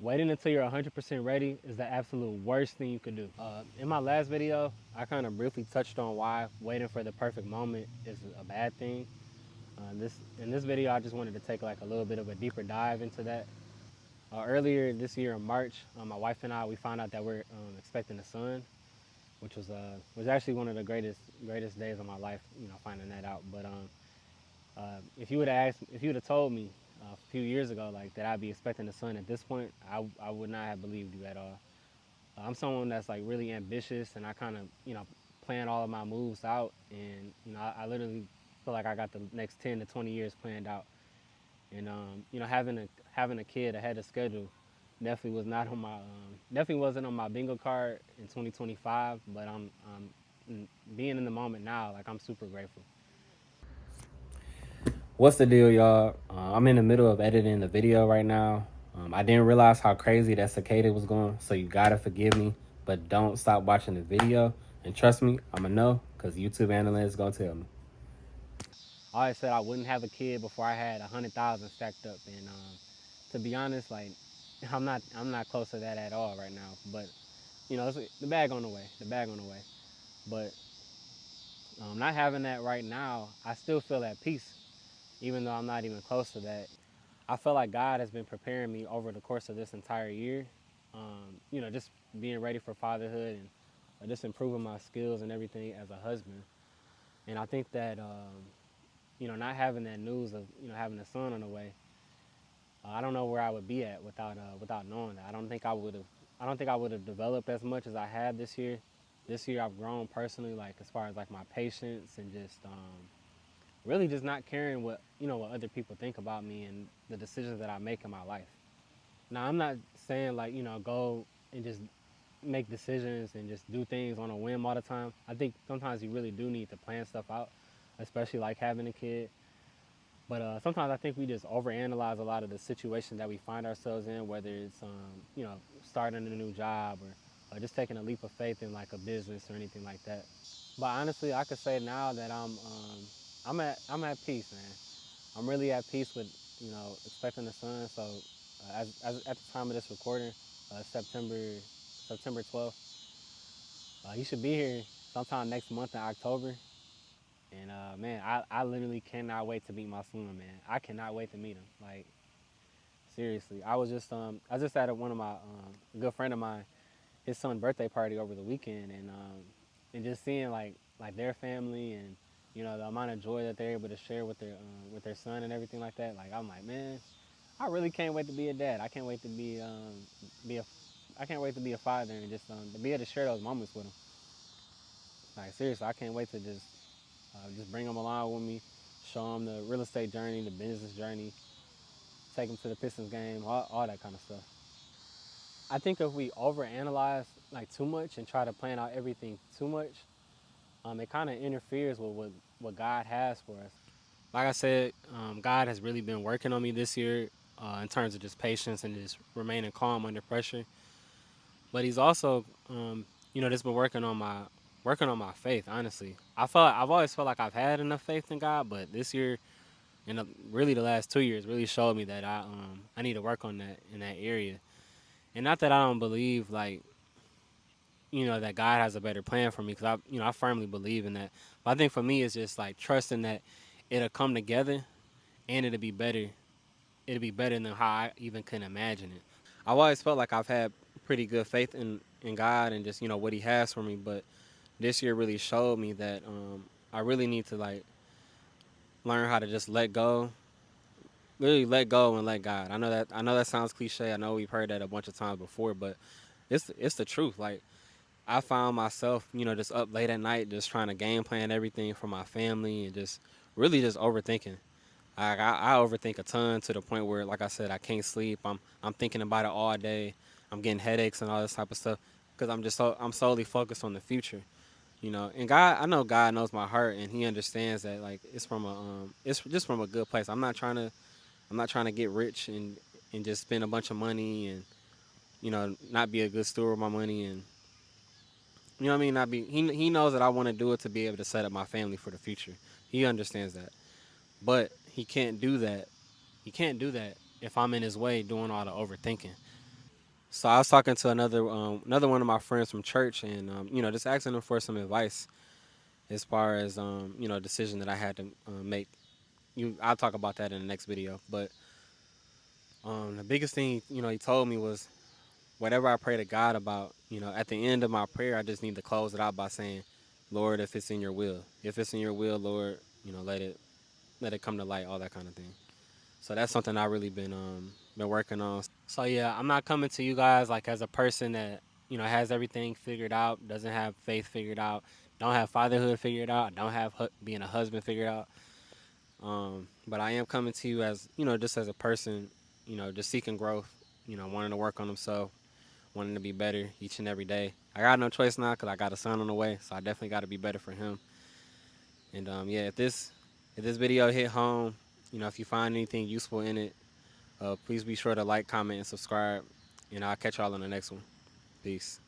Waiting until you're 100% ready is the absolute worst thing you could do. In my last video, I kind of briefly touched on why waiting for the perfect moment is a bad thing. In this video, I just wanted to take like a little bit of a deeper dive into that. Earlier this year in March, my wife and I we found out that we're expecting a son, which was actually one of the greatest days of my life. Finding that out. But if you would have told me a few years ago like that I'd be expecting a son at this point, I would not have believed you at all. I'm someone that's like really ambitious, and I kind of plan all of my moves out, and I literally feel like I got the next 10 to 20 years planned out. And having a kid ahead of schedule definitely was not on my definitely wasn't on my bingo card in 2025. But I'm being in the moment now, like I'm super grateful. What's the deal, y'all? I'm in the middle of editing the video right now. I didn't realize how crazy that cicada was going, so you gotta forgive me. But don't stop watching the video, and trust me, I'ma know, cause YouTube analytics gonna tell me. I always said I wouldn't have a kid before I had 100,000 stacked up, and to be honest, like I'm not close to that at all right now. But it's the bag on the way, the bag on the way. But not having that right now, I still feel at peace, even though I'm not even close to that. I feel like God has been preparing me over the course of this entire year. Just being ready for fatherhood and just improving my skills and everything as a husband. And I think that not having that news of having a son on the way, I don't know where I would be at without knowing that. I don't think I would have developed as much as I have this year. This year I've grown personally, like as far as like my patience and just really just not caring what other people think about me and the decisions that I make in my life. Now I'm not saying like go and just make decisions and just do things on a whim all the time. I think sometimes you really do need to plan stuff out, especially like having a kid. But sometimes I think we just overanalyze a lot of the situations that we find ourselves in, whether it's starting a new job or just taking a leap of faith in like a business or anything like that. But honestly, I could say now that I'm at peace, man. I'm really at peace with expecting a son. So as at the time of this recording, September 12th, he should be here sometime next month in October. And man, I literally cannot wait to meet my son, man. I cannot wait to meet him. Like seriously, I was just at one of my a good friend of mine, his son's birthday party over the weekend, and just seeing like their family and the amount of joy that they're able to share with their son and everything like that. Like I'm like, man, I really can't wait to be a dad. I can't wait to be a I can't wait to be a father and just to be able to share those moments with him. Like seriously, I can't wait to just bring them along with me, show them the real estate journey, the business journey, take them to the Pistons game, all that kind of stuff. I think if we overanalyze like too much and try to plan out everything too much, it kind of interferes with what God has for us. Like I said, God has really been working on me this year in terms of just patience and just remaining calm under pressure. But He's also, just been working on my faith. Honestly, I've always felt like I've had enough faith in God, but this year and really the last 2 years really showed me that I need to work on that in that area. And not that I don't believe like that God has a better plan for me, because I firmly believe in that. But I think for me it's just like trusting that it'll come together and it'll be better than how I even can imagine it. I've always felt like I've had pretty good faith in God and just what He has for me, but this year really showed me that I really need to like learn how to just let go, really let go and let God. I know that sounds cliche. I know we've heard that a bunch of times before, but it's the truth. Like I found myself, just up late at night, just trying to game plan everything for my family and just really just overthinking. I overthink a ton to the point where, like I said, I can't sleep. I'm thinking about it all day. I'm getting headaches and all this type of stuff because I'm solely focused on the future. And God, I know God knows my heart and He understands that like it's just from a good place. I'm not trying to get rich and just spend a bunch of money and not be a good steward of my money, and what I mean, not be he knows that I want to do it to be able to set up my family for the future. He understands that. But he can't do that. He can't do that if I'm in his way doing all the overthinking. So I was talking to another one of my friends from church, and just asking him for some advice as far as a decision that I had to make. I'll talk about that in the next video. But the biggest thing he told me was whatever I pray to God about, at the end of my prayer, I just need to close it out by saying, Lord, if it's in your will, Lord, let it come to light, all that kind of thing. So that's something I really been working on. So yeah, I'm not coming to you guys like as a person that has everything figured out, doesn't have faith figured out, don't have fatherhood figured out, don't have being a husband figured out. But I am coming to you as just as a person, just seeking growth, wanting to work on himself, wanting to be better each and every day. I got no choice now because I got a son on the way, so I definitely got to be better for him. And yeah, if this video hit home, if you find anything useful in it, please be sure to like, comment, and subscribe. And I'll catch y'all on the next one. Peace.